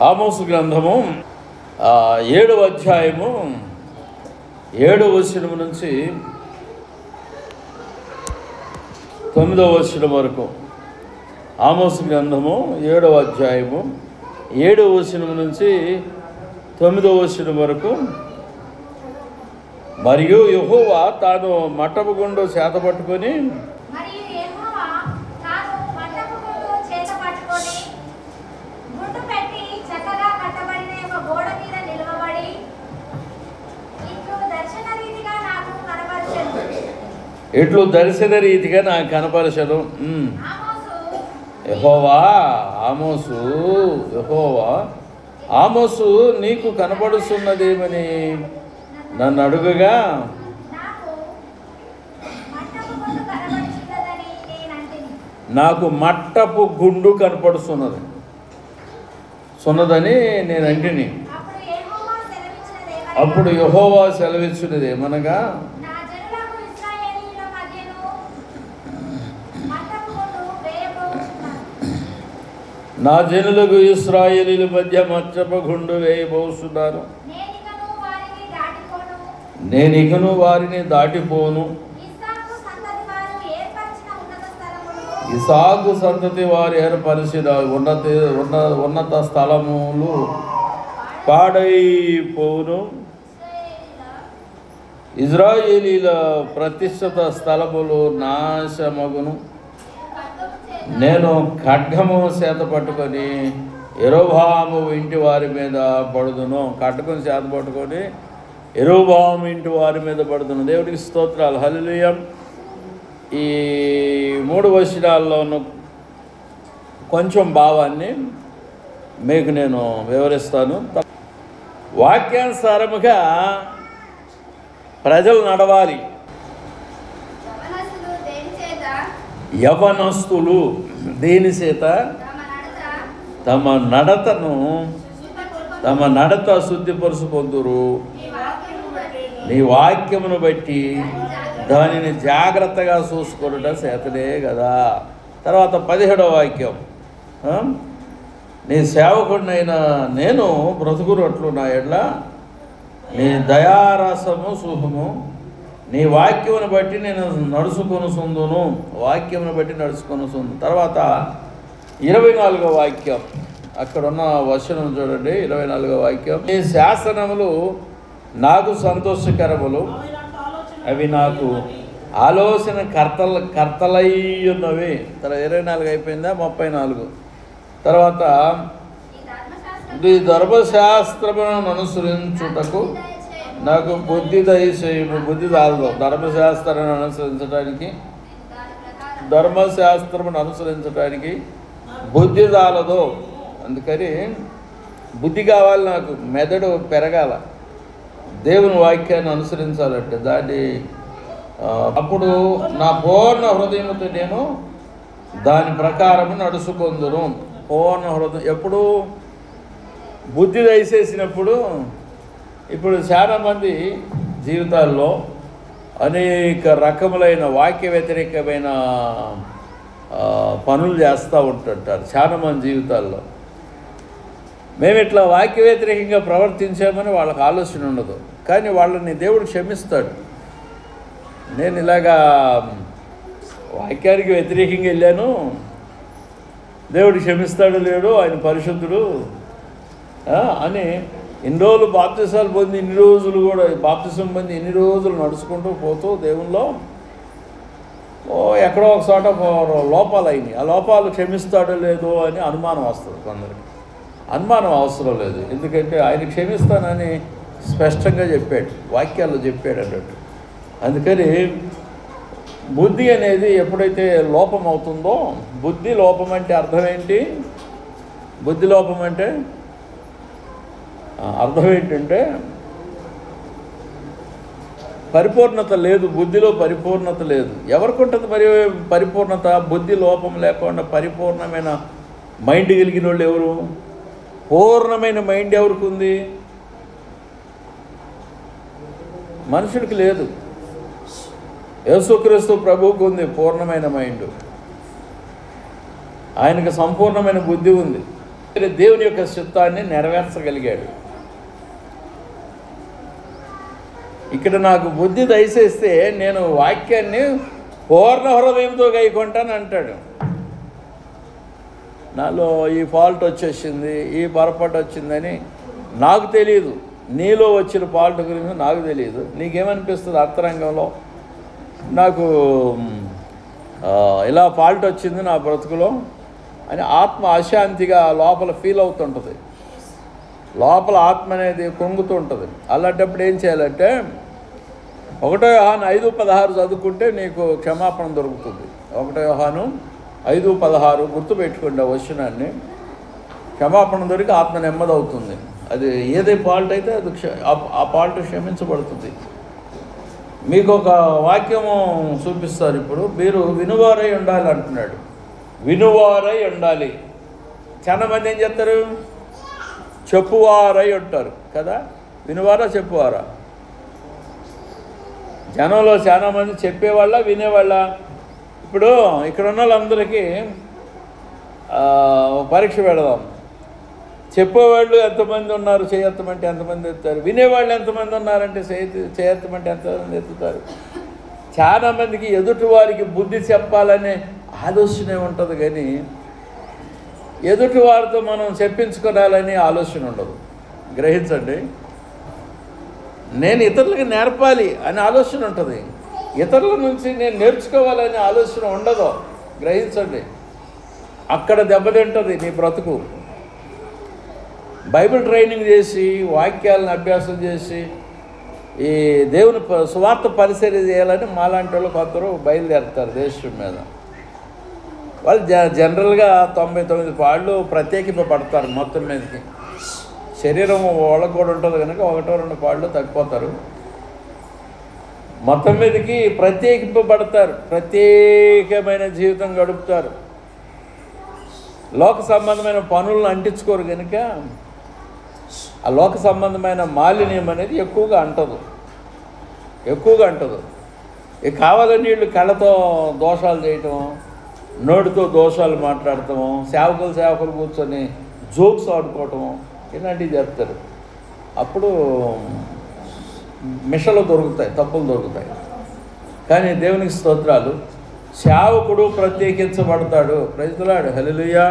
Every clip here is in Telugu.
ఆమోసు గ్రంథము 7వ అధ్యాయము 7వ వచనం నుంచి 9వ వచనం వరకు. ఆమోసు గ్రంథము 7వ అధ్యాయము 7వ వచనం నుంచి 9వ వచనం వరకు. మరియు యెహోవా తాను మట్టపు గుండు చేతపట్టుకొని ఇట్లు దర్శన రీతిగా నాకు కనపరచను. యెహోవా ఆమోసు నీకు కనపడుతున్నదేమని నన్ను అడుగగా, నాకు మట్టపు గుండు కనపడుతున్నదని నేను అంటిని. అప్పుడు యెహోవా సెలవిచ్చినది ఏమనగా, నా జనులకు ఇశ్రాయేలీల మధ్య మట్టపు గుండు వేయబోతున్నారు. నేనికను వారిని దాటిపోను. ఇసాకు సంతతి వారు ఏర్పరిచిన ఉన్నత స్థలములు పాడైపోను. ఇజ్రాయేలీల ప్రతిష్ఠిత స్థలములు నాశమగును. నేను ఖడ్గము చేత పట్టుకొని యెరొబాము ఇంటి వారి మీద పడుదును. ఖడ్గం చేత పట్టుకొని యెరొబాము ఇంటి వారి మీద పడుదును. దేవుడికి స్తోత్రాలు, హల్లెలూయా. ఈ 3 వచనాల్లో ఉన్న కొంచెం భావాన్ని మీకు నేను వివరిస్తాను. వాక్యానుసారముగా ప్రజలు నడవాలి. యవనస్తులు దేని చేత తమ నడత శుద్ధిపరుచుకొందురు. నీ వాక్యమును బట్టి దానిని జాగ్రత్తగా చూసుకొనుట చేతనే కదా. తర్వాత 17వ వాక్యం, నీ సేవకుడినైన నేను బ్రతుకున్నట్లు నా ఎడ్ల నీ దయారసము శుభము. నీ వాక్యమును బట్టి నేను నడుచుకొనుచుందును. వాక్యమును బట్టి నడుచుకొనుచుందు. తర్వాత 24వ వాక్యం, అక్కడున్న వచనం చూడండి. 24వ వాక్యం, నీ శాసనములు నాకు సంతోషకరములు, అవి నాకు ఆలోచన కర్తలై ఉన్నవి. తర్వాత 24 అయిపోయిందా, 34. తర్వాత ఈ ధర్మశాస్త్రమును అనుసరించుటకు నాకు బుద్ధి దయచేయము. బుద్ధి చాలదు. ధర్మశాస్త్రాన్ని అనుసరించడానికి బుద్ధి చాలదు. అందుకని బుద్ధి కావాలి నాకు, మెదడు పెరగాల. దేవుని వాక్యాన్ని అనుసరించాలంటే దాన్ని అప్పుడు నా పూర్ణ హృదయముతో నేను దాని ప్రకారము నడుచుకొందును. పూర్ణ హృదయం ఎప్పుడు బుద్ధి దయచేసినప్పుడు. ఇప్పుడు చాలామంది జీవితాల్లో అనేక రకములైన వాక్య వ్యతిరేకమైన పనులు చేస్తూ ఉంటుంటారు చాలామంది జీవితాల్లో. మేము ఇట్లా వాక్య వ్యతిరేకంగా ప్రవర్తించామని వాళ్ళకి ఆలోచన ఉండదు. కానీ వాళ్ళని దేవుడు క్షమిస్తాడు. నేను ఇలాగా వాక్యానికి వ్యతిరేకంగా వెళ్ళాను, దేవుడు క్షమిస్తాడు లేడు, ఆయన పరిశుద్ధుడు అని ఇన్ని రోజులు బాప్తిసాలు పొంది ఇన్ని రోజులు కూడా బాప్తిసం పొంది ఇన్ని రోజులు నడుచుకుంటూ పోతూ దేవుల్లో ఎక్కడో ఒక చోట లోపాలు అయినాయి. ఆ లోపాలు క్షమిస్తాడో లేదో అని అనుమానం వస్తుంది కొందరికి. అనుమానం అవసరం లేదు, ఎందుకంటే ఆయన క్షమిస్తానని స్పష్టంగా చెప్పాడు, వాక్యాల్లో చెప్పాడు అన్నట్టు. అందుకని బుద్ధి అనేది ఎప్పుడైతే లోపం అవుతుందో, బుద్ధి లోపం అంటే అర్థం ఏంటి? బుద్ధి లోపం అంటే అర్థం ఏంటంటే పరిపూర్ణత లేదు, బుద్ధిలో పరిపూర్ణత లేదు. ఎవరికి ఉంటుంది మరి పరిపూర్ణత? బుద్ధి లోపం లేకుండా పరిపూర్ణమైన మైండ్ కలిగిన వాళ్ళు ఎవరు? పూర్ణమైన మైండ్ ఎవరికి ఉంది? మనుషుడికి లేదు. యేసుక్రీస్తు ప్రభువుకు ఉంది పూర్ణమైన మైండ్. ఆయనకు సంపూర్ణమైన బుద్ధి ఉంది. దేవుని యొక్క చిత్తాన్ని నెరవేర్చగలిగాడు. ఇక్కడ నాకు బుద్ధి దయచేస్తే నేను వాక్యాన్ని పూర్ణ హృదయంతో గైకొంటాను అంటాడు. నాలో ఈ ఫాల్ట్ వచ్చేసింది, ఈ పొరపాటు వచ్చిందని నాకు తెలియదు. నీలో వచ్చిన ఫాల్ట్ గురించి నాకు తెలియదు. నీకేమనిపిస్తుంది అంతరంగంలో? నాకు ఇలా ఫాల్ట్ వచ్చింది నా బ్రతుకులో అని ఆత్మ అశాంతిగా లోపల ఫీల్ అవుతుంటుంది. లోపల ఆత్మ అనేది కుంగుతూ ఉంటుంది. అలాంటప్పుడు ఏం చేయాలంటే 1 యోహాను 5:16 చదువుకుంటే నీకు క్షమాపణ దొరుకుతుంది. 1 యోహాను 5:16 గుర్తుపెట్టుకోండి. ఆ వచనాన్ని. క్షమాపణ దొరికి ఆత్మ నెమ్మదవుతుంది. అది ఏదే ఫాల్ట్ అయితే అది ఆ ఫాల్ట్ క్షమించబడుతుంది. మీకు ఒక వాక్యము చూపిస్తారు. ఇప్పుడు మీరు వినువారై ఉండాలి అంటున్నాడు. వినువారై ఉండాలి. చాలామంది ఏం చేస్తారు? చెప్పువారై ఉంటారు కదా. వినువారా చెప్పువారా? జనంలో చాలామంది చెప్పేవాళ్ళ వినేవాళ్ళ? ఇప్పుడు ఇక్కడ ఉన్న వాళ్ళందరికీ పరీక్ష పెడదాం. చెప్పేవాళ్ళు ఎంతమంది ఉన్నారు? చేయెత్తమంటే ఎంతమంది ఎత్తుతారు? వినేవాళ్ళు ఎంతమంది ఉన్నారంటే చేయెత్తమంటే ఎంతమంది ఎత్తుతారు? చాలామందికి ఎదుటి వారికి బుద్ధి చెప్పాలనే ఆలోచనే ఉంటుంది, కానీ ఎదుటి వారితో మనం చెప్పించుకోవాలని ఆలోచన ఉండదు. గ్రహించండి. నేను ఇతరులకి నేర్పాలి అనే ఆలోచన ఉంటుంది, ఇతరుల నుంచి నేను నేర్చుకోవాలనే ఆలోచన ఉండదు. గ్రహించండి. అక్కడ దెబ్బతింటుంది నీ బ్రతుకు. బైబిల్ ట్రైనింగ్ చేసి వాక్యాలను అభ్యాసం చేసి ఈ దేవుని సువార్త పరిచర్య చేయాలని మాలాంటి వాళ్ళు కొందరు బయలుదేరుతారు దేశం మీద. వాళ్ళు జనరల్గా 99 పాళ్ళు ప్రత్యేకింపబడతారు మొత్తం మీదకి. శరీరం వాళ్ళకు కూడా ఉంటుంది కనుక 1-2 పాళ్ళు తగ్గిపోతారు. మొత్తం మీదకి ప్రత్యేకింపబడతారు. ప్రత్యేకమైన జీవితం గడుపుతారు. లోక సంబంధమైన పనులను అంటించుకోరు కనుక ఆ లోక సంబంధమైన మాలిన్యం అనేది ఎక్కువగా అంటదు. ఇక కావాలని వీళ్ళు కళ్ళతో దోషాలు చేయటం, నోటితో దోషాలు మాట్లాడటము, సేవకులు కూర్చొని జోక్స్ ఆడుకోవటము, ఇలాంటివి చేస్తారు. అప్పుడు మిషలు దొరుకుతాయి, తప్పులు దొరుకుతాయి. కానీ దేవునికి స్తోత్రాలు. సేవకుడు ప్రత్యేకించబడతాడు. ప్రైజ్లాడు. హల్లెలూయా.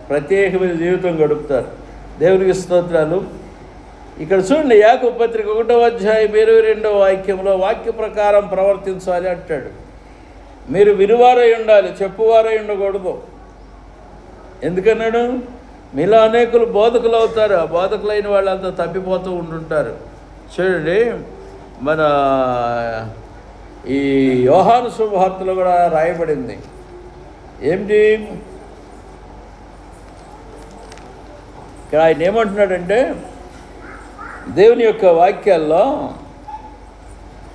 ప్రత్యేకమైన జీవితం గడుపుతారు. దేవునికి స్తోత్రాలు. ఇక్కడ చూడండి, యాకోబు పత్రిక 1వ అధ్యాయం 22వ వాక్యంలో వాక్య ప్రకారం ప్రవర్తించాలి అంటాడు. మీరు వినువారై ఉండాలి, చెప్పువారై ఉండకూడదు. ఎందుకన్నాడు? మీలో అనేకులు బోధకులు అవుతారు. ఆ బోధకులైన వాళ్ళంతా తప్పిపోతూ ఉంటుంటారు. చూడండి, మన ఈ యోహాను శుభవార్తలో కూడా రాయబడింది. ఏమిటి? ఇక్కడ ఆయన ఏమంటున్నాడంటే దేవుని యొక్క వాక్యాల్లో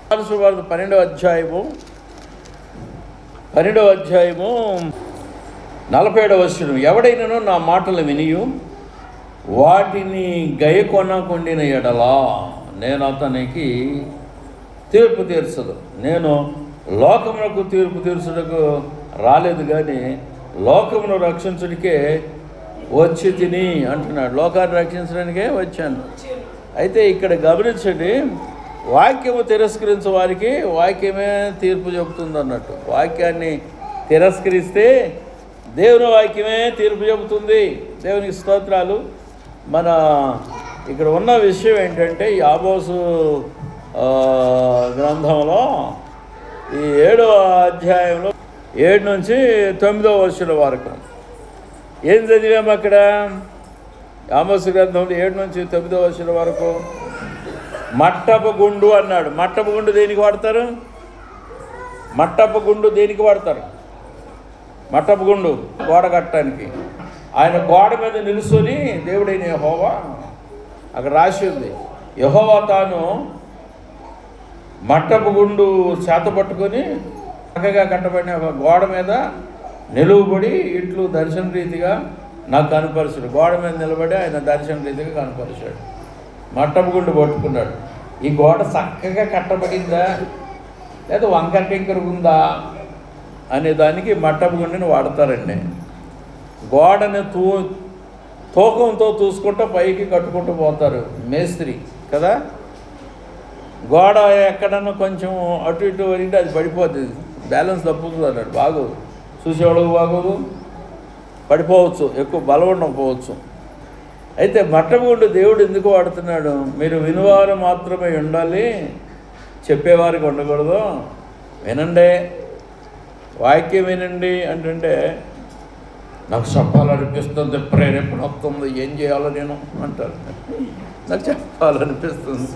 యోహాను శుభవార్త 12వ అధ్యాయము 47వ వచనం. ఎవడైనానో నా మాటలు వినియు వాటిని గైకొనకుండిన ఎడలా నేను అతనికి తీర్పు తీర్చదు. నేను లోకమునకు తీర్పు తీర్చుటకు రాలేదు, కానీ లోకమును రక్షించుడికే వచ్చి తిని అంటున్నాడు. లోకాన్ని రక్షించడానికే వచ్చాను. అయితే ఇక్కడ గమనించండి, వాక్యము తిరస్కరించే వారికి వాక్యమే తీర్పు చెబుతుంది అన్నట్టు. వాక్యాన్ని తిరస్కరిస్తే దేవుని వాక్యమే తీర్పు చెబుతుంది. దేవునికి స్తోత్రాలు. మన ఇక్కడ ఉన్న విషయం ఏంటంటే, ఈ ఆమోసు గ్రంథంలో ఈ 7వ అధ్యాయంలో 7 నుంచి 9వ వచనం వరకు ఏం చదివాము? అక్కడ ఆమోసు గ్రంథంలో 7 నుంచి 9వ వచనం వరకు మట్టపు గుండు అన్నాడు. మట్టపు గుండు దేనికి వాడతారు? మట్టపు గుండు దేనికి వాడతారు? మట్టపు గుండు గోడ కట్టడానికి. ఆయన గోడ మీద నిలుచుని దేవుడైన యెహోవా అక్కడ రాసి ఉంది. యెహోవా తాను మట్టపు గుండు చేత పట్టుకొని చక్కగా కట్టబడిన ఒక గోడ మీద నిలువబడి ఇట్లు దర్శన రీతిగా నాకు కనపరిచాడు. గోడ మీద నిలబడి ఆయన దర్శన రీతిగా కనపరిచాడు. మట్టపు గుండు పట్టుకున్నాడు. ఈ గోడ చక్కగా కట్టబడిందా లేదా వంకర టింకరుగుందా అనే దానికి మట్టపు గుండుని వాడతారండి. గోడని తూకంతో చూసుకుంటూ పైకి కట్టుకుంటూ పోతారు మేస్త్రి కదా. గోడ ఎక్కడన్నా కొంచెం అటు ఇటు వరిగితే అది పడిపోతుంది, బ్యాలెన్స్ తప్పుతుంది అన్నాడు. బాగోదు, చూసేవాళ్ళకు బాగోదు, పడిపోవచ్చు, ఎక్కువ బలం ఉండకపోవచ్చు. అయితే మట్టగుండు దేవుడు ఎందుకు వాడుతున్నాడు? మీరు వినువారు మాత్రమే ఉండాలి, చెప్పేవారికి ఉండకూడదు. వినండి, వాక్యం వినండి అంటే నాకు చెప్పాలనిపిస్తుంది, ప్రేరేపణ వస్తుంది, ఏం చేయాలో నేను అంటారు. నాకు చెప్పాలనిపిస్తుంది,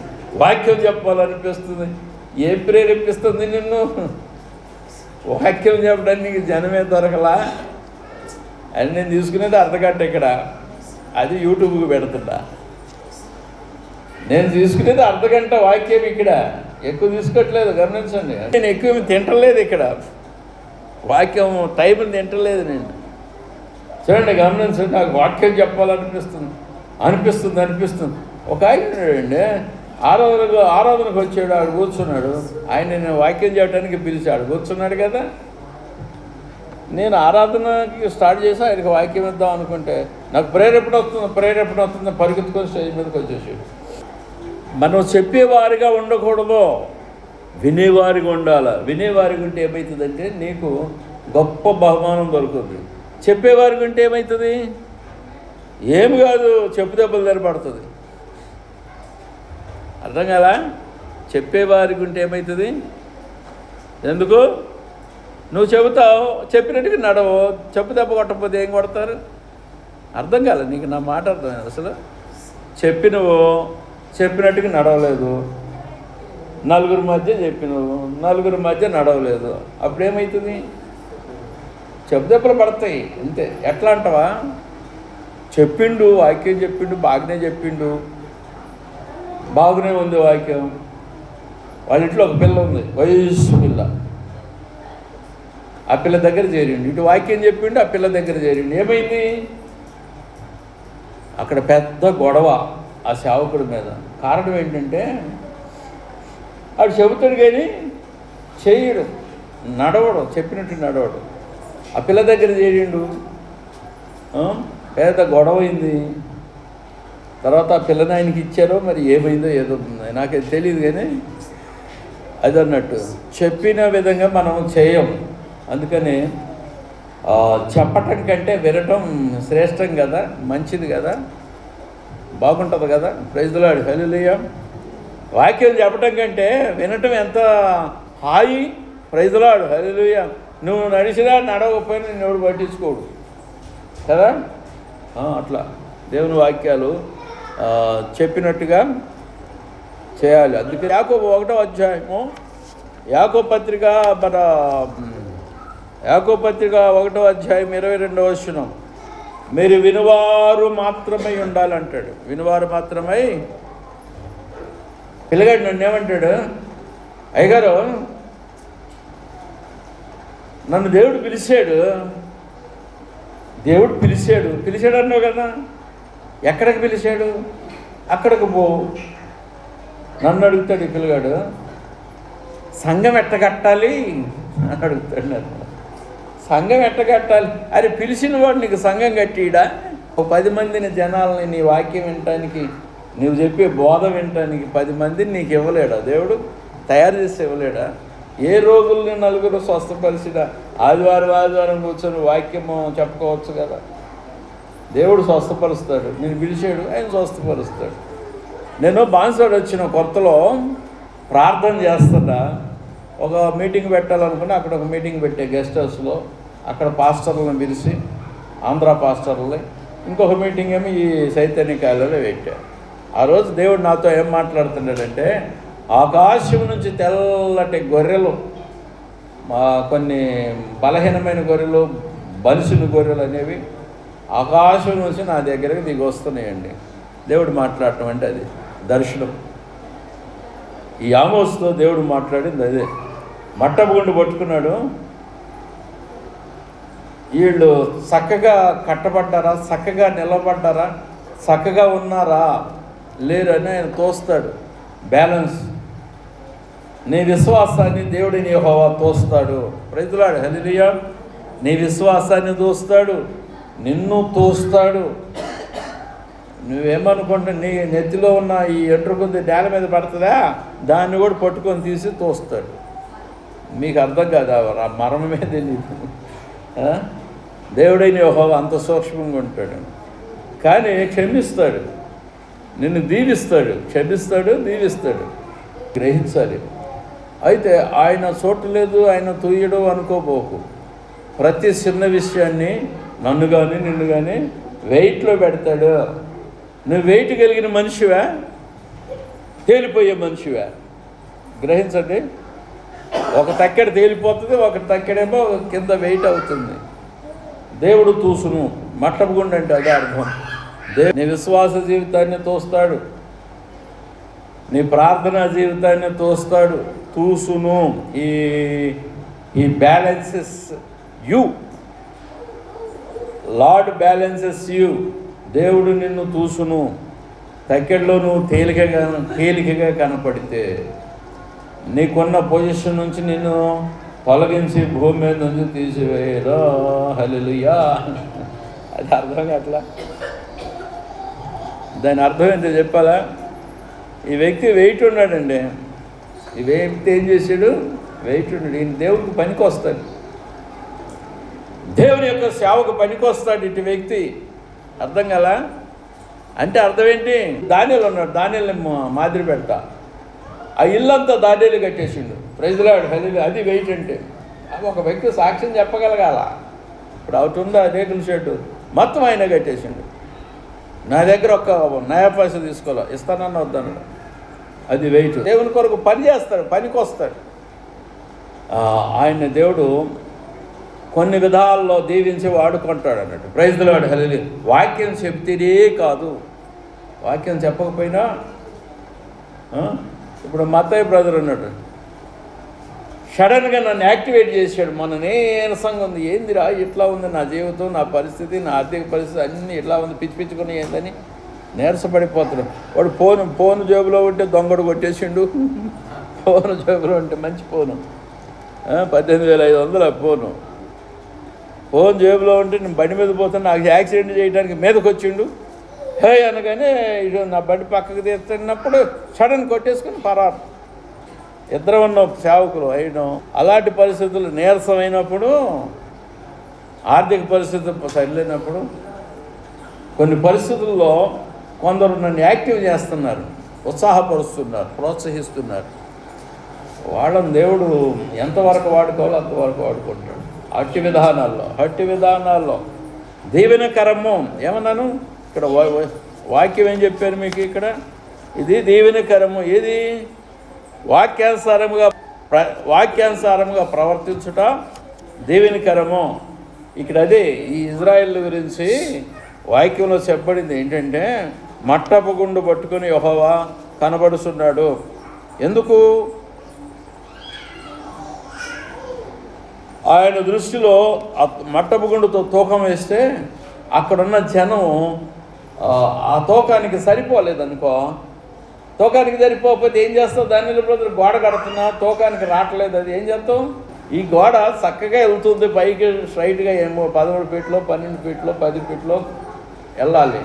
వాక్యం చెప్పాలనిపిస్తుంది. ఏం ప్రేరేపిస్తుంది నిన్ను? వాక్యం చెప్పడానికి జనమే దొరకలా. అని నేను తీసుకునేది అర్ధగంట ఇక్కడ, అది యూట్యూబ్కి పెడుతుంటా. నేను తీసుకునేది అర్ధగంట వాక్యం ఇక్కడ, ఎక్కువ తీసుకోవట్లేదు, గమనించండి. నేను ఎక్కువ తింటలేదు ఇక్కడ, వాక్యం టైం తింటలేదు నేను. చూడండి, గమనించండి. నాకు వాక్యం చెప్పాలనిపిస్తుంది అనిపిస్తుంది. ఒక ఆయన అండి ఆరాధనకు వచ్చాడు, ఆడు కూర్చున్నాడు. ఆయన నేను వాక్యం చెప్పడానికి పిలిచాడు, కూర్చున్నాడు కదా. నేను ఆరాధనకి స్టార్ట్ చేసి ఆయనకి వాక్యం ఇద్దాం అనుకుంటే నాకు ప్రేరేపణ వస్తుంది, పరిగెత్తుకొని స్టేజ్ మీదకి వచ్చేసాడు. మనం చెప్పేవారిగా ఉండకూడదు, వినేవారిగా ఉండాలి. వినేవారిగా ఉంటే ఏమవుతుందంటే నీకు గొప్ప బహుమానం దొరుకుతుంది. చెప్పేవారికి ఉంటే ఏమవుతుంది? ఏమి కాదు, చెప్పు దెబ్బలు తెరపడుతుంది. అర్థం కదా? చెప్పేవారికి ఉంటే ఏమవుతుంది? ఎందుకు? నువ్వు చెబుతావు, చెప్పినట్టుగా నడవు, చెప్పు దెబ్బ కొట్టకపోతే ఏం కొడతారు? అర్థం కాలే నీకు నా మాట? అర్థమైంది అసలు? చెప్పినట్టుగా నడవలేదు, నలుగురి మధ్య చెప్పినవు, నలుగురి మధ్య నడవలేదు, అప్పుడేమవుతుంది? చెప్పు దెబ్బలు పడతాయి అంతే. ఎట్లా అంటావా? చెప్పిండు, వాక్యం చెప్పిండు, బాగానే ఉంది వాక్యం. వాళ్ళ ఇంట్లో ఒక పిల్ల ఉంది, వయస్సు పిల్ల. ఆ పిల్ల దగ్గర చేరిండు, ఇటు వాక్యం చెప్పిండు, ఆ పిల్ల దగ్గర చేరిండు. ఏమైంది? అక్కడ పెద్ద గొడవ ఆ సేవకుడి మీద. కారణం ఏంటంటే ఆడు చెబుతాడు కానీ చేయడు, నడవడు, చెప్పినట్టు నడవడు. ఆ పిల్ల దగ్గర చేరిండు, పెద్ద గొడవ అయింది. తర్వాత ఆ పిల్లని ఆయనకి ఇచ్చారో మరి ఏమైందో ఏదో నాకేం తెలియదు, కానీ అది అన్నట్టు చెప్పిన విధంగా మనం చేయం. అందుకని చెప్పటం కంటే వినటం శ్రేష్టం కదా, మంచిది కదా, బాగుంటుంది కదా. Praise the lord, hallelujah. వాక్యం చెప్పటం కంటే వినటం ఎంత హాయి. ప్రైజ్ ది లార్డ్, హల్లెలూయా. నువ్వు నడిచినా నడవకపోయినా నిన్ను ఎవడు పట్టించుకోడు కదా. అట్లా దేవుని వాక్యాలు చెప్పినట్టుగా చేయాలి. అందుకే యాకోబు 1వ అధ్యాయము, యాకోబు పత్రిక 1వ అధ్యాయం 22వ వచనం, మీరు వినువారు మాత్రమై ఉండాలంటాడు. వినువారు మాత్రమై. పిల్లగాడు నన్ను ఏమంటాడు? అయ్యగారు, నన్ను దేవుడు పిలిచాడు అన్నావు కదా, ఎక్కడికి పిలిచాడు? అక్కడికి పో. నన్ను అడుగుతాడు ఈ పిల్లగాడు, సంఘం ఎట్టగట్టాలి అని అడుగుతాడు నన్ను. సంఘం ఎట్టగట్టాలి? అరే పిలిచిన వాడు నీకు సంఘం కట్టిడా? ఒక 10 మందిని జనాలని నీ వాక్యం వినటానికి, నువ్వు చెప్పే బోధ వినటానికి 10 మందిని నీకు ఇవ్వలేడా దేవుడు? తయారు చేసి ఇవ్వలేడా? ఏ రోగుల్ని 4 స్వస్థపరిచినా ఆదివారం కూర్చొని వాక్యము చెప్పుకోవచ్చు కదా. దేవుడు స్వస్థపరుస్తాడు, నేను పిలిచాడు, ఆయన స్వస్థపరుస్తాడు. నేను బాన్సాడు వచ్చిన కొత్తలో ప్రార్థన చేస్తున్నా, ఒక మీటింగ్ పెట్టాలనుకుని అక్కడ ఒక మీటింగ్ పెట్టే గెస్ట్ హౌస్లో. అక్కడ పాస్టర్లను పిలిచి, ఆంధ్ర పాస్టర్లని, ఇంకొక మీటింగ్ ఏమో ఈ చైతన్య కాలేజీలో పెట్టారు. ఆ రోజు దేవుడు నాతో ఏం మాట్లాడుతున్నాడంటే, ఆకాశం నుంచి తెల్లటి గొర్రెలు, కొన్ని బలహీనమైన గొర్రెలు, బలిసిన గొర్రెలు అనేవి ఆకాశం నుంచి నా దగ్గరకు దిగి వస్తున్నాయండి. దేవుడు మాట్లాడటం అంటే అది దర్శనం. ఈ ఆమోస్తో దేవుడు మాట్లాడింది అదే. మట్టబుగుండు పట్టుకున్నాడు. వీళ్ళు చక్కగా కట్టబడ్డారా, చక్కగా నిలబడ్డారా, చక్కగా ఉన్నారా లేరు అని ఆయన తోస్తాడు. బ్యాలెన్స్. నీ విశ్వాసాన్ని దేవుడిని యెహోవా తోస్తాడు. ప్రైజ్ ది లార్డ్, హల్లెలూయా. నీ విశ్వాసాన్ని తోస్తాడు, నిన్ను తోస్తాడు. నువ్వేమనుకుంటా నీ నెత్తిలో ఉన్న ఈ ఎంట్రుకుంది నేల మీద పడుతుందా, దాన్ని కూడా పట్టుకొని తీసి తోస్తాడు. మీకు అర్థం కాదు, ఆ మర్మమే తెలియదు. దేవుడైన యెహోవా అంత సూక్ష్మంగా ఉంటాడు. కానీ క్షమిస్తాడు, నిన్ను దీవిస్తాడు, క్షమిస్తాడు, దీవిస్తాడు. గ్రహించాలి. అయితే ఆయన చూడలేదు, ఆయన తూయడు అనుకోబోకు. ప్రతి చిన్న విషయాన్ని నన్ను కానీ నిన్ను కానీ వెయిట్లో పెడతాడు. నువ్వు వెయిట్ కలిగిన మనిషివా, తేలిపోయే మనిషివా? గ్రహించండి. ఒక తక్కెడ తేలిపోతుంది, ఒక తక్కెడేమో కింద వెయిట్ అవుతుంది. దేవుడు తూసును, మట్టపుగుండు అంటే అదే అర్థం. నీ విశ్వాస జీవితాన్ని తోస్తాడు, నీ ప్రార్థనా జీవితాన్ని తోస్తాడు, తూసును. ఈ balances you, lord balances you. దేవుడు నిన్ను తూసును. తక్కెడలో నువ్వు తేలికగా కనపడితే నీకున్న పొజిషన్ నుంచి నిన్ను తొలగించి భూమి మీద నుంచి తీసివేయరా. హల్లెలూయా. అది అర్థం కావట్లా. దాని అర్థం ఏంటో చెప్పాలా? ఈ వ్యక్తి వెయిట్ ఉన్నాడండి. ఈ వ్యక్తి ఏం చేశాడు? వెయిట్ ఉన్నాడు. ఈయన దేవుడికి పనికి వస్తాడు, దేవుని యొక్క సేవకు పనికి వస్తాడు ఇటు వ్యక్తి. అర్థం కదా? అంటే అర్థం ఏంటి? దానియేలు ఉన్నాడు, దానియేలుని మాదిరి పెడతా. ఆ ఇల్లంతా దానియేలు కట్టేసిండు. Praise lord. అది వెయిట్ అంటే. ఒక వ్యక్తి సాక్ష్యం చెప్పగలగాల. ఇప్పుడు అవుట్ ఉందా రేకుల షెడ్డు మొత్తం ఆయన కట్టేసిండు. నా దగ్గర ఒక్క నయా పైస తీసుకోవాలి, ఇస్తానన్న వద్దన్నాడు. అది వెయిట్. దేవుని కొరకు పని చేస్తాడు, పనికి వస్తాడు. ఆయన దేవుడు కొన్ని విధాల్లో దీవించి వాడుకుంటాడు అన్నట్టు. Praise the lord. హల్లెలూయా. వాక్యం చెప్తేనే కాదు, వాక్యం చెప్పకపోయినా ఇప్పుడు మత్తయి బ్రదర్ ఉన్నాడు, సడన్గా నన్ను యాక్టివేట్ చేశాడు. మొన్న నీరసంగా ఉంది, ఏందిరా ఇట్లా ఉంది నా జీవితం, నా పరిస్థితి, నా ఆర్థిక పరిస్థితి అన్నీ ఇట్లా ఉంది, పిచ్చి పిచ్చుకుని ఏందని నీరసపడిపోతున్నాడు. వాడు ఫోను జేబులో ఉంటే దొంగడు కొట్టేసిండు. ఫోను జేబులో ఉంటే మంచి ఫోను, 18,500 ఫోన్ జేబులో ఉంటే నేను బండి మీద పోతాను, నాకు యాక్సిడెంట్ చేయడానికి మీదకి వచ్చిండు. హే అనగానే ఇటు నా బండి పక్కకు తీస్తున్నప్పుడు సడన్ కొట్టేసుకుని పరారు. ఇద్దరు ఉన్న సేవకులు అయినా. అలాంటి పరిస్థితులు నీరసమైనప్పుడు, ఆర్థిక పరిస్థితి సరిలేనప్పుడు, కొన్ని పరిస్థితుల్లో కొందరు నన్ను యాక్టివ్ చేస్తున్నారు, ఉత్సాహపరుస్తున్నారు, ప్రోత్సహిస్తున్నారు. వాళ్ళని దేవుడు ఎంతవరకు వాడుకోవాలో అంతవరకు వాడుకుంటాడు. అట్టి విధానాల్లో దీవెనకరము. ఏమన్నాను ఇక్కడ? వాక్యం ఏం చెప్పారు మీకు ఇక్కడ? ఇది దీవెనకరము. ఏది? వాక్యానుసారముగా ప్రవర్తించుట దీవెనకరము. ఇక్కడ అదే ఈ ఇజ్రాయేల్ గురించి వాక్యంలో చెప్పబడింది ఏంటంటే, మట్టపు గుండు పట్టుకొని యెహోవా కనబడుతున్నాడు. ఎందుకు? ఆయన దృష్టిలో మట్టపు గుండుతో తూకం వేస్తే అక్కడున్న జనం ఆ తూకానికి సరిపోలేదనుకో. తూకానికి సరిపోకపోతే ఏం చేస్తావు? దానిలో బ్రదర్ గోడ కడుతున్నా, తూకానికి రావట్లేదు, అది ఏం చేస్తావు? ఈ గోడ చక్కగా వెళ్తుంది పైకి స్ట్రైట్గా. ఏమో 13 ఫీట్లో, 12 ఫీట్లో, 10 ఫీట్లో వెళ్ళాలి.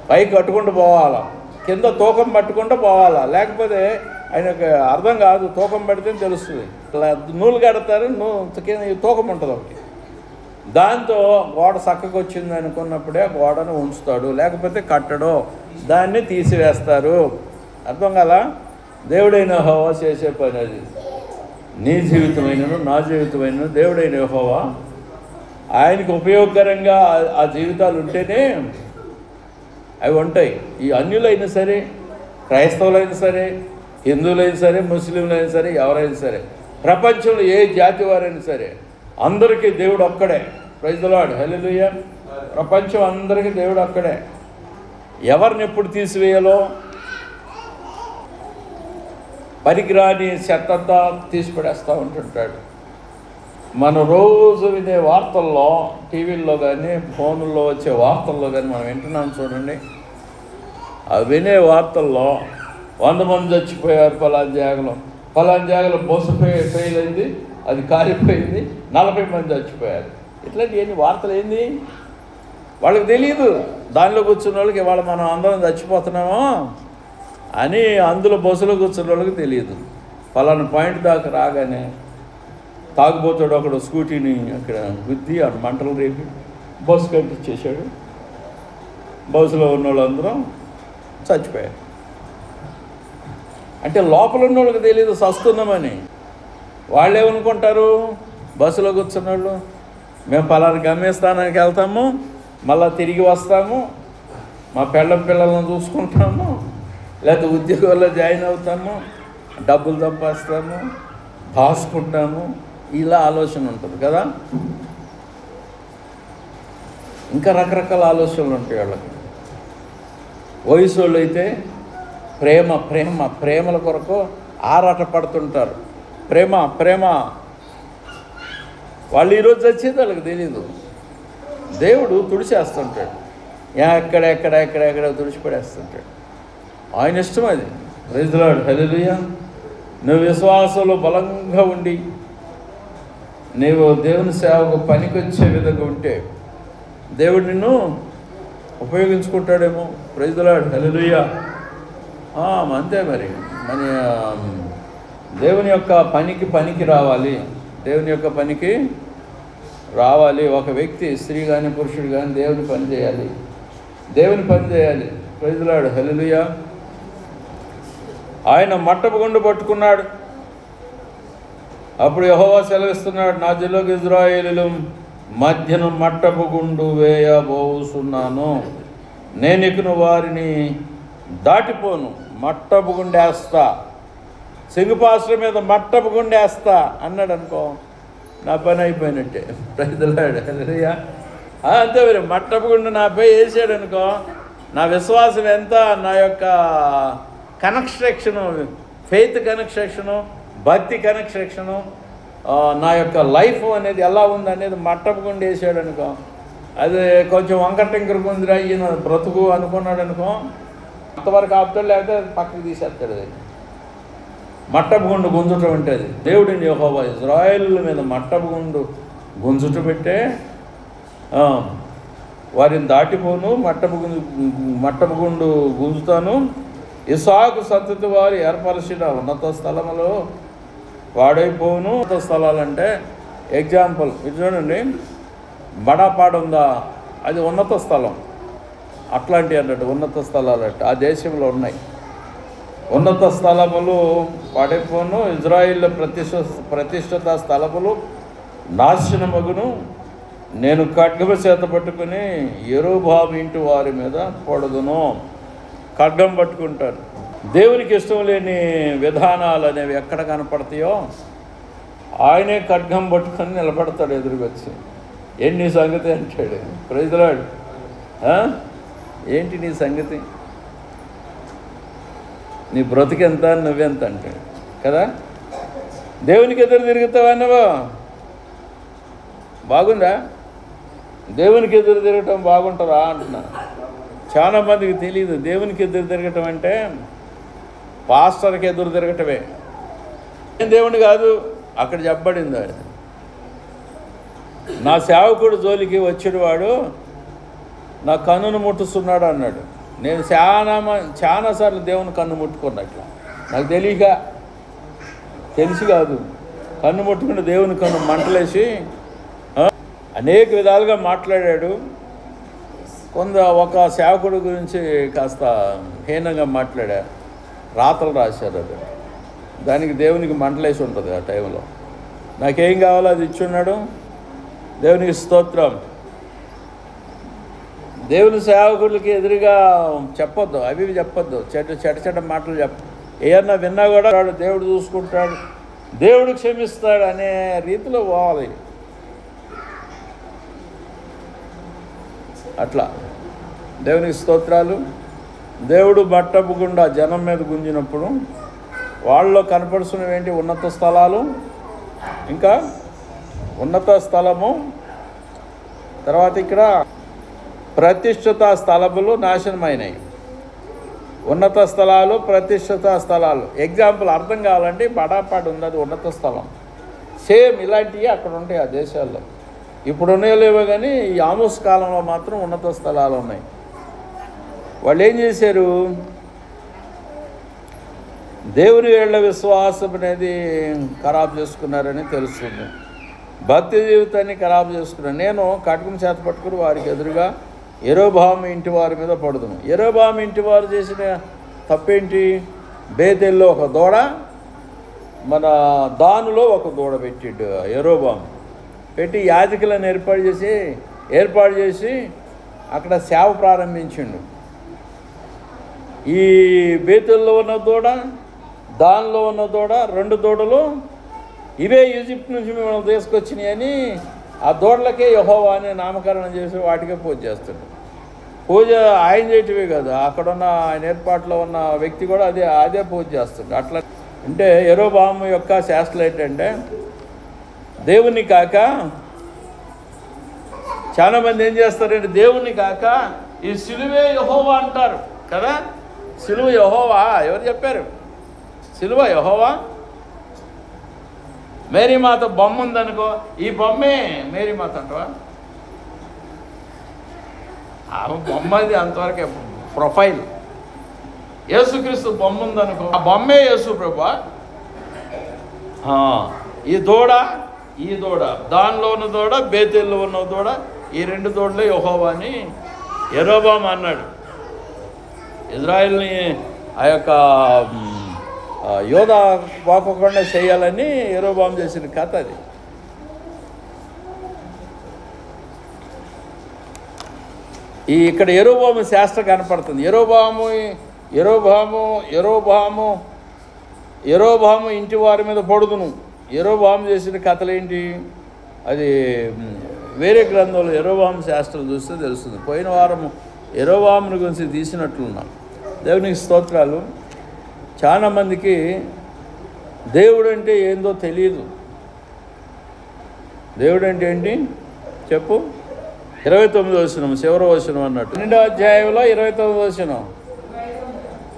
పైకి కట్టుకుంటూ పోవాలా, కింద తూకం పట్టుకుంటూ పోవాలా. లేకపోతే ఆయనకు అర్థం కాదు. తూకం పడితే తెలుస్తుంది. నూలు కడతారు, తూకం ఉంటుంది ఒకటి. దాంతో గోడ చక్కగా వచ్చింది అనుకున్నప్పుడే గోడను ఉంచుతాడు, లేకపోతే కట్టడు, దాన్ని తీసివేస్తారు. అర్థం కదా? దేవుడైన యెహోవా చేసే పని అది. నీ జీవితమైనను నా జీవితమైనను దేవుడైన యెహోవా ఆయనకు ఉపయోగకరంగా ఆ జీవితాలు ఉంటేనే అవి ఉంటాయి. ఈ అన్యులైనా సరే, క్రైస్తవులైనా సరే, హిందువులైనా సరే, ముస్లింలైనా సరే, ఎవరైనా సరే, ప్రపంచంలో ఏ జాతి వారైనా సరే, అందరికీ దేవుడు ఒక్కడే. Praise the lord. హల్లెలూయా. ప్రపంచం అందరికీ దేవుడు ఒక్కడే. ఎవరిని ఎప్పుడు తీసివేయాలో, పనికిరాని చెత్తంతా తీసిపడేస్తూ ఉంటుంటాడు. మనం రోజు వినే వార్తల్లో, టీవీల్లో కానీ ఫోన్లో వచ్చే వార్తల్లో కానీ మనం వింటున్నాం చూడండి. ఆ వినే వార్తల్లో 100 మంది చచ్చిపోయారు ఫలానా జాగలో బస్సు ఫెయిల్ అయింది, అది కాలిపోయింది, 40 మంది చచ్చిపోయారు. ఇట్లాంటి ఎన్ని వార్తలు ఏంది? వాళ్ళకి తెలియదు. దానిలో కూర్చున్న వాళ్ళకి ఇవాళ మనం అందరం చచ్చిపోతున్నామో అని అందులో బస్సులో కూర్చున్న వాళ్ళకి తెలియదు. పలానా పాయింట్ దాకా రాగానే తాగుబోతాడు అక్కడ స్కూటీని అక్కడ గుద్ది ఆ మంటలు రేపి బస్సు కట్టించేశాడు. బస్సులో ఉన్న వాళ్ళందరం చచ్చిపోయారు. అంటే లోపల ఉన్న వాళ్ళకి తెలియదు చస్తున్నామని. వాళ్ళు ఏమనుకుంటారు, బస్సులో కూర్చున్న వాళ్ళు మేము పలానా గమ్యస్థానానికి వెళ్తాము, మళ్ళీ తిరిగి వస్తాము, మా పిల్లలను చూసుకుంటాము, లేకపోతే ఉద్యోగాల్లో జాయిన్ అవుతాము, డబ్బులు సంపాదిస్తాము, దాచుకుంటాము, ఇలా ఆలోచన ఉంటుంది కదా. ఇంకా రకరకాల ఆలోచనలు ఉంటాయి వాళ్ళకి. వయసు వాళ్ళు అయితే ప్రేమల కొరకు ఆరాట పడుతుంటారు. ప్రేమ వాళ్ళు ఈరోజు వచ్చేది వాళ్ళకి తెలీదు. దేవుడు తుడిచేస్తుంటాడు, ఎక్కడ తుడిచిపడేస్తుంటాడు. ఆయన ఇష్టం అది. ప్రైజ్ ది లార్డ్, హల్లెలూయా. నువ్వు విశ్వాసంలో బలంగా ఉండి నీవు దేవుని సేవకు పనికొచ్చే విధంగా ఉంటే దేవుడు నిన్ను ఉపయోగించుకుంటాడేమో. ప్రైజ్ ది లార్డ్, హల్లెలూయా. అంతే మరి. మన దేవుని యొక్క పనికి రావాలి. దేవుని యొక్క పనికి రావాలి. ఒక వ్యక్తి, స్త్రీ కానీ పురుషుడు కానీ దేవుని పని చేయాలి. ప్రైజ్ ది లార్డ్, హల్లెలూయా. ఆయన మట్టపు గుండు పట్టుకున్నాడు. అప్పుడు యెహోవా సెలవిస్తున్నాడు, నా జనులకు ఇశ్రాయేలీయుల మధ్యను మట్టపు గుండు వేయబోతున్నాను. నేను ఇకను వారిని దాటిపోను, మట్టపు గుండేస్తా, సింగపాశ్ర మీద మట్టపు గుండేస్తా అన్నాడు అనుకో, నా పని అయిపోయినట్టే. ప్రైజ్ ది లార్డ్, హల్లెలూయా. అంతే మరి. మట్టపు గుండు నాపై వేసాడు అనుకో, నా విశ్వాసం ఎంత, నా యొక్క కన్స్ట్రక్షను, ఫెయిత్ కన్స్ట్రక్షను, భక్తి కన్స్ట్రక్షను, నా యొక్క లైఫ్ అనేది ఎలా ఉంది అనేది మట్టపు గుండు వేసాడు అనుకో, అది కొంచెం వంకటింకరకు ఉందిరా ఈయన బ్రతుకు అనుకున్నాడు అనుకో, అంతవరకు ఆపుతాడు, లేకపోతే పక్కకి తీసేస్తాడు. అది మట్టపు గుండు గుంజుట ఉంటుంది. దేవుడిని యెహోవా ఇశ్రాయేలుల మీద మట్టపు గుండు గుంజుట పెట్టే వారిని దాటిపోను, మట్టపు గుండు గుంజుతాను. ఇస్సాకు సంతతి వారు ఏర్పరిచిన ఉన్నత స్థలములో వాడైపోను. ఉన్నత స్థలాలంటే ఎగ్జాంపుల్ ఇది చూడండి, బడాపాడు ఉందా, అది ఉన్నత స్థలం. అట్లాంటి అన్నట్టు ఉన్నత స్థలాలు అంటే ఆ దేశంలో ఉన్నాయి. ఉన్నత స్థలములు పాడైపోను, ఇజ్రాయిల్ ప్రతిష్ఠిత స్థలములు నాశనమగును. నేను ఖడ్గము చేత పట్టుకుని యెరొబెఆము ఇంటి వారి మీద పొడదును. ఖడ్గం పట్టుకుంటారు. దేవునికి ఇష్టం లేని విధానాలు అనేవి ఎక్కడ కనపడతాయో ఆయనే ఖడ్గం పట్టుకొని నిలబడతాడు ఎదురుకొచ్చి. ఏంటి నీ సంగతి అంటాడు. Praise the Lord. ఏంటి నీ సంగతి, నీ బ్రతికెంత, నువ్వెంత అంటాడు కదా. దేవునికి ఎదురు తిరుగుతావా నువ్వు? బాగుందా? దేవునికి ఎదురు తిరగటం బాగుంటుందా అంటున్నా. చాలామందికి తెలియదు. దేవునికి ఎదురు తిరగటం అంటే పాస్టర్కి ఎదురు తిరగటమే. దేవుని కాదు, అక్కడ చెప్పబడింది. ఆయన నా సేవకుడు జోలికి వచ్చేవాడు నా కన్నును ముట్టుస్తున్నాడు అన్నాడు. నేను చాలాసార్లు దేవుని కన్ను ముట్టుకున్నట్లా, నాకు తెలిసి కాదు, కన్ను ముట్టుకుని దేవుని కన్ను మంటలేసి అనేక విధాలుగా మాట్లాడాడు. ఒక సేవకుడు గురించి కాస్త హీనంగా మాట్లాడా, రాతలు రాశారు. అది దానికి దేవునికి మంటలేసి ఉంటుంది. ఆ టైంలో నాకేం కావాలో అది ఇచ్చున్నాడు. దేవునికి స్తోత్రం. దేవుని సేవకులకి ఎదురుగా చెప్పొద్దు, అవి చెప్పొద్దు, చెడ్డ మాటలు ఏమన్నా విన్నా కూడా దేవుడు చూసుకుంటాడు, దేవుడు క్షమిస్తాడు అనే రీతిలో పోవాలి. అట్లా దేవునికి స్తోత్రాలు. దేవుడు మట్టపు గుండా జనం మీద గుంజినప్పుడు వాళ్ళలో కనపడుతున్నవి ఏంటి? ఉన్నత స్థలాలు, ఇంకా ఉన్నత స్థలము, తర్వాత ఇక్కడ ప్రతిష్ఠిత స్థలములు నాశనమైనవి. ఉన్నత స్థలాలు, ప్రతిష్ఠిత స్థలాలు. ఎగ్జాంపుల్ అర్థం కావాలంటే బడాపాడు ఉంది, అది ఉన్నత స్థలం. సేమ్ ఇలాంటివి అక్కడ ఉంటాయి ఆ దేశాల్లో. ఇప్పుడు ఉన్నాయో లేవో కానీ ఈ ఆమోస్ కాలంలో మాత్రం ఉన్నత స్థలాలు ఉన్నాయి. వాళ్ళు ఏం చేశారు? దేవుని ఏళ్ల విశ్వాసం అనేది ఖరాబు చేసుకున్నారని తెలుస్తుంది. భక్తి జీవితాన్ని ఖరాబు చేసుకున్నారు. నేను కటకం చేత పట్టుకుని వారికి ఎదురుగా యెరోబాము ఇంటి వారి మీద పడుదును. యెరోబాము ఇంటి వారు చేసిన తప్పేంటి? బేతేల్లో ఒక దూడ, మన దానులో ఒక దూడ పెట్టిండు యెరోబాము. పెట్టి యాజకులను ఏర్పాటు చేసి అక్కడ సేవ ప్రారంభించిండు. ఈ బేతేల్లో ఉన్న దూడ, దానిలో ఉన్న దూడ, 2 దూడలు ఇవే ఈజిప్ట్ నుంచి మిమ్మల్ని తీసుకొచ్చినాయి అని ఆ దూడలకే యెహోవా అని నామకరణం చేసి వాటికే పూజ చేస్తుండ్రు. పూజ ఆయన చేయటమే కదా, అక్కడున్న ఆయన ఏర్పాట్లో ఉన్న వ్యక్తి కూడా అదే పూజ చేస్తుండ్రు. అట్లా అంటే యెరోబాము యొక్క శాస్త్రం ఏంటంటే, దేవుని కాక చాలామంది ఏం చేస్తారంటే దేవుని కాక ఈ సిలువే యెహోవా అంటారు కదా. సిలువ యెహోవా ఎవరు చెప్పారు? సిలువ యెహోవా. మేరీమాత బొమ్మ ఉందనుకో, ఈ బొమ్మే మేరీమాత అంటవా? ఆమె బొమ్మది అంతవరకే ప్రొఫైల్. యేసుక్రీస్తు బొమ్మ ఉందనుకో, ఆ బొమ్మే యేసు ప్రభా. ఈ దూడ దానిలో ఉన్న దూడ, బేతేల్లో ఉన్న దూడ, ఈ 2 దూడలే యెహోవా అని యెరోబాము అన్నాడు. ఇజ్రాయెల్ని ఆ యొక్క యోధా పోకుండా చేయాలని యెరోబాము చేసిన కథ అది. ఇక్కడ యెరోబాము శాస్త్రం కనపడుతుంది. యెరోబాము ఇంటి వారి మీద పడుదును. యెరోబాము చేసిన కథలేంటి? అది వేరే గ్రంథంలో యెరోబాము శాస్త్రం చూస్తే తెలుస్తుంది. పోయిన వారం యెరోబాముని గురించి తీసినట్లున్నాం. దేవునికి స్తోత్రాలు. చాలామందికి దేవుడు అంటే ఏందో తెలియదు. దేవుడు అంటే ఏంటి చెప్పు? 29వ వచనం, చివరి వచనం అన్నట్టు. 12వ అధ్యాయంలో 29వ వచనం,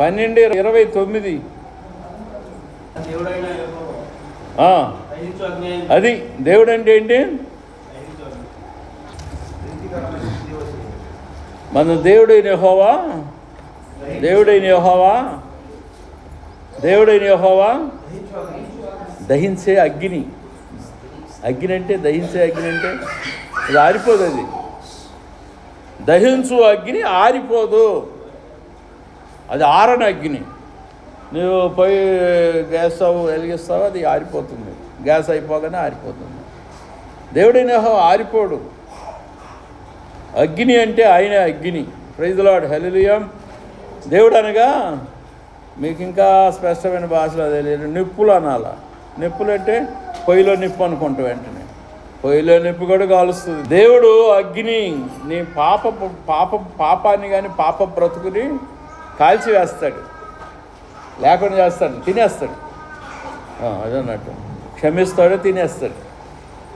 12:29. అది దేవుడు అంటే ఏంటి? మన దేవుడైన యెహోవా దహించే అగ్ని. అంటే దహించే అగ్ని అంటే అది ఆరిపోదు. అది దహించు అగ్ని ఆరిపోదు. అది ఆరని అగ్ని. నువ్వు పోయి గ్యాస్ స్టవ్ వెలిగిస్తావు, అది ఆరిపోతుంది. గ్యాస్ అయిపోగానే ఆరిపోతుంది. దేవుడైన యెహోవా ఆరిపోడు. అగ్ని అంటే ఆయన అగ్ని. ప్రైజ్ ది లార్డ్, హల్లెలూయా. దేవుడు అనగా మీకు ఇంకా స్పష్టమైన భాషలో తెలియదు, నిప్పులు అనాల. నిప్పులు అంటే పొయ్యిలో నిప్పు అనుకుంటాం. వెంటనే పొయ్యిలో నిప్పు కూడా కాలుస్తుంది. దేవుడు అగ్ని నీ పాపాన్ని కానీ పాప బ్రతుకుని కాల్చి వేస్తాడు, లేకుండా చేస్తాడు, తినేస్తాడు. అదన్నట్టు క్షమిస్తాడు, తినేస్తాడు.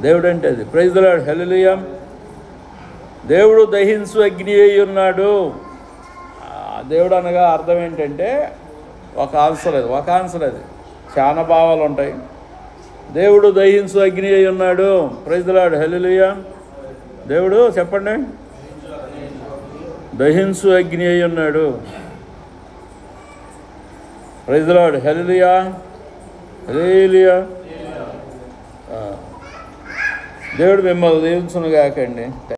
దేవుడు అంటే అది. ప్రైజ్ ది లార్డ్, హల్లెలూయా. దేవుడు దహించు అగ్ని అయి ఉన్నాడు. దేవుడు అనగా అర్థం ఏంటంటే ఒక ఆన్సర్ అది. చాలా భావాలు ఉంటాయి. దేవుడు దహించు అగ్ని అయి ఉన్నాడు. ప్రైజ్ ది లార్డ్, హల్లెలూయా. దేవుడు చెప్పండి, దహించు అగ్ని అయి ఉన్నాడు. ప్రైజ్ ది లార్డ్, హల్లెలూయా, హల్లెలూయా. దేవుడు మిమ్మల్ని దీవించును గాకండి.